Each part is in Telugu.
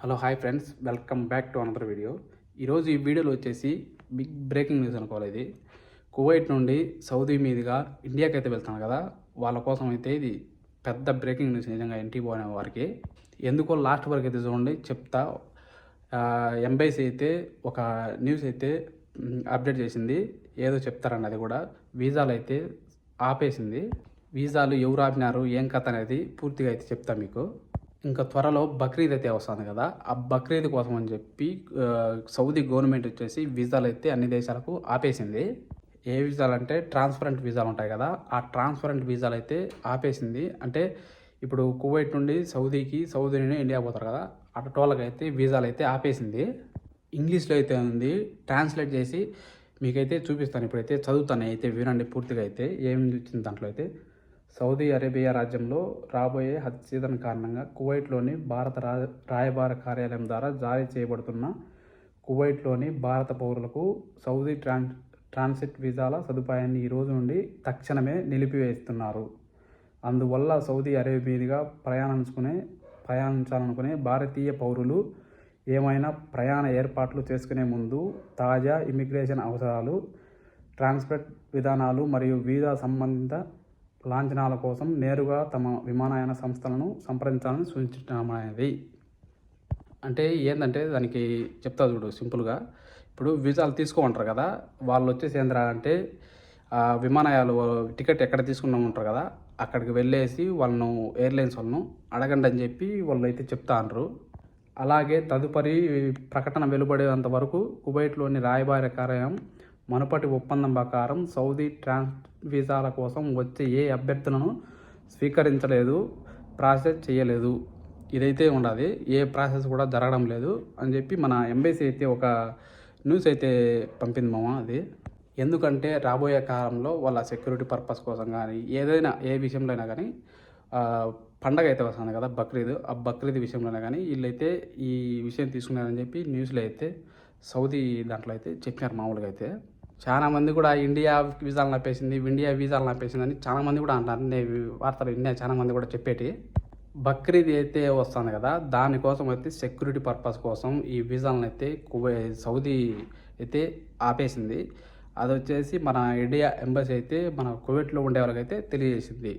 Hello hi friends, welcome back to another video. ఈరోజు ఈ వీడియోలో వచ్చేసి బిగ్ బ్రేకింగ్ న్యూస్ అనుకోవాలి. ఇది కువైట్ నుండి సౌదీ మీదుగా ఇండియాకి అయితే వెళ్తాను కదా, వాళ్ళ కోసం అయితే ఇది పెద్ద బ్రేకింగ్ న్యూస్. నిజంగా ఇంటికి పోయిన వారికి ఎందుకో లాస్ట్ వరకు అయితే చూడండి చెప్తా. ఎంబైసీ అయితే ఒక న్యూస్ అయితే అప్డేట్ చేసింది, ఏదో చెప్తారండి. అది కూడా వీసాలు అయితే ఆపేసింది. వీసాలు ఎవరు ఆపినారు, ఏం కథ అనేది పూర్తిగా అయితే చెప్తా మీకు. ఇంకా త్వరలో బక్రీద్ అయితే వస్తుంది కదా, ఆ బక్రీద్ కోసం అని చెప్పి సౌదీ గవర్నమెంట్ వచ్చేసి వీసాలు అయితే అన్ని దేశాలకు ఆపేసింది. ఏ వీసాలు అంటే ట్రాన్స్పరెంట్ వీసాలు ఉంటాయి కదా, ఆ ట్రాన్స్పరెంట్ వీసాలు అయితే ఆపేసింది. అంటే ఇప్పుడు కువైట్ నుండి సౌదీకి, సౌదీ నుండి ఇండియా పోతారు కదా, అటోళ్ళకి అయితే వీసాలు అయితే ఆపేసింది. ఇంగ్లీష్లో అయితే ఉంది, ట్రాన్స్లేట్ చేసి మీకైతే చూపిస్తాను. ఇప్పుడైతే చదువుతాను, అయితే వినండి పూర్తిగా. అయితే ఏం వచ్చింది దాంట్లో అయితే, సౌదీ అరేబియా రాజ్యంలో రాబోయే హజ్ సీజన్ కారణంగా కువైట్లోని భారత రాయబార కార్యాలయం ద్వారా జారీ చేయబడుతున్న కువైట్లోని భారత పౌరులకు సౌదీ ట్రాన్సిట్ వీసాల సదుపాయాన్ని ఈ రోజు నుండి తక్షణమే నిలిపివేస్తున్నారు. అందువల్ల సౌదీ అరేబియాగా ప్రయాణించాలనుకునే భారతీయ పౌరులు ఏమైనా ప్రయాణ ఏర్పాట్లు చేసుకునే ముందు తాజా ఇమిగ్రేషన్ అవసరాలు, ట్రాన్స్పోర్ట్ విధానాలు మరియు వీసా సంబంధిత లాంఛనాల కోసం నేరుగా తమ విమానయాన సంస్థలను సంప్రదించాలని సూచించడమైనది. అంటే ఏంటంటే దానికి చెప్తా చూడు సింపుల్గా. ఇప్పుడు వీసాలు తీసుకోమంటారు కదా, వాళ్ళు వచ్చేసి ఏంద్రా అంటే విమానయాలు టికెట్ ఎక్కడ తీసుకున్నాం ఉంటారు కదా, అక్కడికి వెళ్ళేసి వాళ్ళను ఎయిర్లైన్స్ వాళ్ళను అడగండి అని చెప్పి వాళ్ళు అయితే చెప్తా అంటారు. అలాగే తదుపరి ప్రకటన వెలువడేంత వరకు కువైట్లోని రాయబార కార్యాలయం మునుపటి ఒప్పందం ప్రకారం సౌదీ వీసాల కోసం వచ్చే ఏ అభ్యర్థులను స్వీకరించలేదు, ప్రాసెస్ చేయలేదు. ఇదైతే ఉండదు, ఏ ప్రాసెస్ కూడా జరగడం లేదు అని చెప్పి మన ఎంబసీ అయితే ఒక న్యూస్ అయితే పంపింది మామ. అది ఎందుకంటే రాబోయే కాలంలో వాళ్ళ సెక్యూరిటీ పర్పస్ కోసం కానీ ఏదైనా ఏ విషయంలో అయినా కానీ పండగ అయితే వస్తుంది కదా బక్రీద్, ఆ బక్రీద్ విషయంలోనే కానీ వీళ్ళైతే ఈ విషయం తీసుకున్నారని చెప్పి న్యూస్లో అయితే సౌదీ దాంట్లో అయితే చెప్పినారు. మామూలుగా అయితే చాలామంది కూడా ఇండియా వీసాలను ఆపేసింది, ఇండియా వీసాలను ఆపేసింది అని చాలామంది కూడా అంటారు. వార్తలు ఇండియా చాలామంది కూడా చెప్పేటి. బక్రీద్ అయితే వస్తుంది కదా, దానికోసం అయితే సెక్యూరిటీ పర్పస్ కోసం ఈ వీసాలను అయితే సౌదీ అయితే ఆపేసింది. అది వచ్చేసి మన ఇండియా ఎంబసీ అయితే మన కువైట్లో ఉండే వాళ్ళకైతే తెలియజేసింది.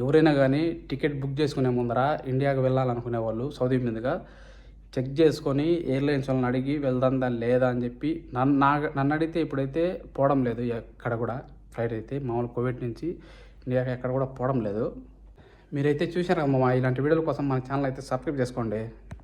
ఎవరైనా కానీ టికెట్ బుక్ చేసుకునే ముందర ఇండియాకి వెళ్ళాలనుకునే వాళ్ళు సౌదీ మీదుగా చెక్ చేసుకొని ఎయిర్లైన్స్ వాళ్ళని అడిగి వెళ్దా లేదా అని చెప్పి నన్ను అడిగితే ఇప్పుడైతే పోవడం లేదు ఎక్కడ కూడా. ఫ్లైట్ అయితే మామూలు కువైట్ నుంచి ఇండియాకి ఎక్కడ కూడా పోవడం లేదు. మీరైతే చూశారమ్మా. ఇలాంటి వీడియోల కోసం మన ఛానల్ అయితే సబ్స్క్రైబ్ చేసుకోండి.